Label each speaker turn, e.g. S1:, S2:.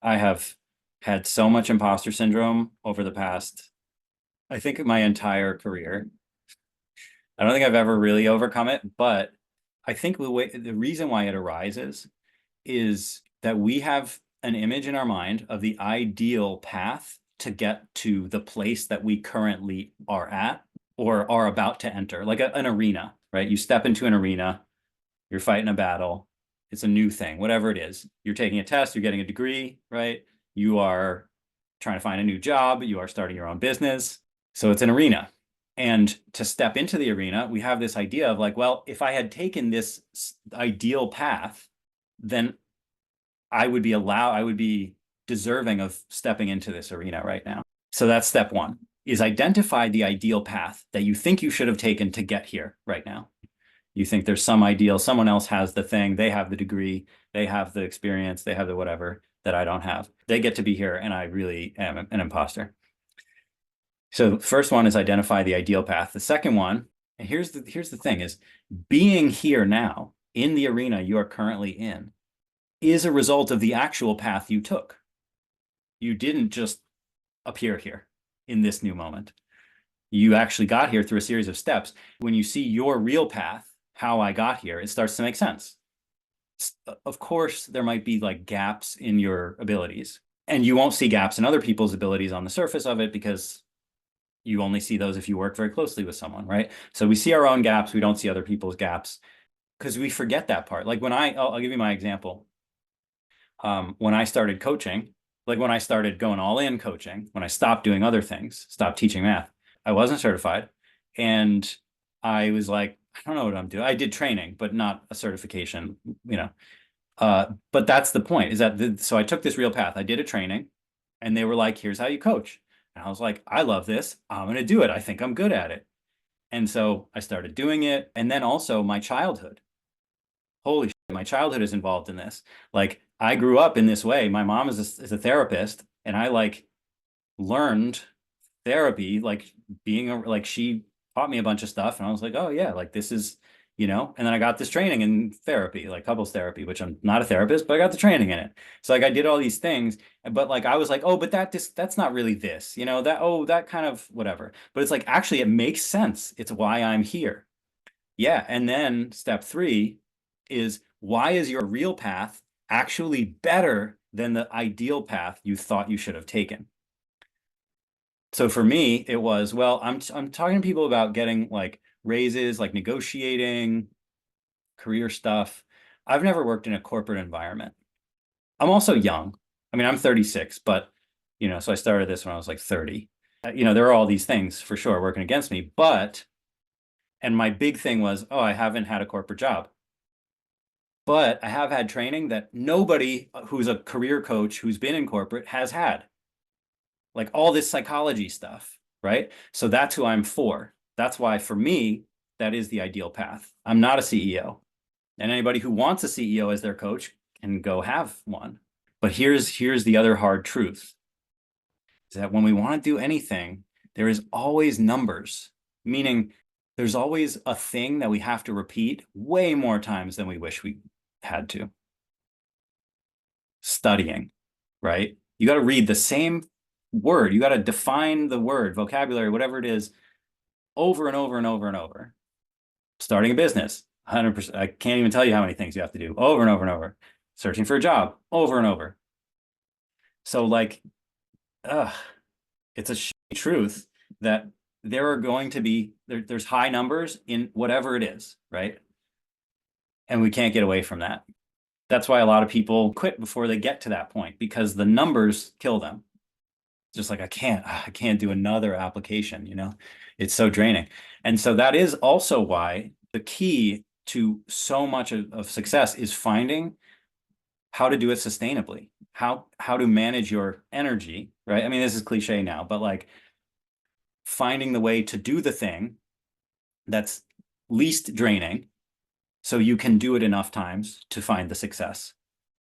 S1: I have had so much imposter syndrome over the past, I think, my entire career. I don't think I've ever really overcome it, but I think the reason why it arises is that we have an image in our mind of the ideal path to get to the place that we currently are at or are about to enter, like an arena, right? You step into an arena, you're fighting a battle, it's a new thing, whatever it is. You're taking a test, you're getting a degree, right? You are trying to find a new job, you are starting your own business. So it's an arena. And to step into the arena, we have this idea of like, well, if I had taken this ideal path, then I would be deserving of stepping into this arena right now. So that's step one, is identify the ideal path that you think you should have taken to get here right now. You think there's some ideal, someone else has the thing, they have the degree, they have the experience, they have the whatever that I don't have. They get to be here, and I really am an imposter. So the first one is identify the ideal path. The second one, and here's the thing, is being here now in the arena you are currently in is a result of the actual path you took. You didn't just appear here in this new moment. You actually got here through a series of steps. When you see your real path, how I got here, it starts to make sense. Of course, there might be like gaps in your abilities, and you won't see gaps in other people's abilities on the surface of it because you only see those if you work very closely with someone, right? So we see our own gaps, we don't see other people's gaps because we forget that part. Like when I'll give you my example. When I started coaching, like when I started going all in coaching, when I stopped doing other things, stopped teaching math, I wasn't certified. And I was like, I don't know what I'm doing. I did training, but not a certification, you know. But that's the point, is that so I took this real path. I did a training and they were like, here's how you coach. And I was like, I love this. I'm going to do it. I think I'm good at it. And so I started doing it. And then also my childhood. Holy shit, my childhood is involved in this. Like I grew up in this way. My mom is a therapist, and I like learned therapy, like like she taught me a bunch of stuff, and I was like, oh yeah, like this is, and then I got this training in therapy, like couples therapy, which I'm not a therapist, but I got the training in it. So like I did all these things, but like I was like, oh, but that's not really this, that kind of whatever. But it's like actually it makes sense. It's why I'm here. Yeah. And then step three is, why is your real path actually better than the ideal path you thought you should have taken? So for me, it was, well, I'm talking to people about getting like raises, like negotiating, career stuff. I've never worked in a corporate environment. I'm also young. I mean, I'm 36, but so I started this when I was like 30. There are all these things for sure working against me, and my big thing was, oh, I haven't had a corporate job. But I have had training that nobody who's a career coach who's been in corporate has had. Like all this psychology stuff, right? So that's who I'm for. That's why for me, that is the ideal path. I'm not a CEO. And anybody who wants a CEO as their coach can go have one. But here's the other hard truth, is that when we want to do anything, there is always numbers, meaning there's always a thing that we have to repeat way more times than we wish we had to. Studying, right? You got to read the same word. You got to define the word, vocabulary, whatever it is, over and over and over and over. Starting a business, 100%. I can't even tell you how many things you have to do over and over and over. Searching for a job, over and over. So like, it's a shitty truth that there are going to be, there's high numbers in whatever it is, right? And we can't get away from that. That's why a lot of people quit before they get to that point, because the numbers kill them. Just like, I can't do another application, it's so draining. And so that is also why the key to so much of success is finding how to do it sustainably, how to manage your energy, right? I mean, this is cliche now, but like finding the way to do the thing that's least draining so you can do it enough times to find the success.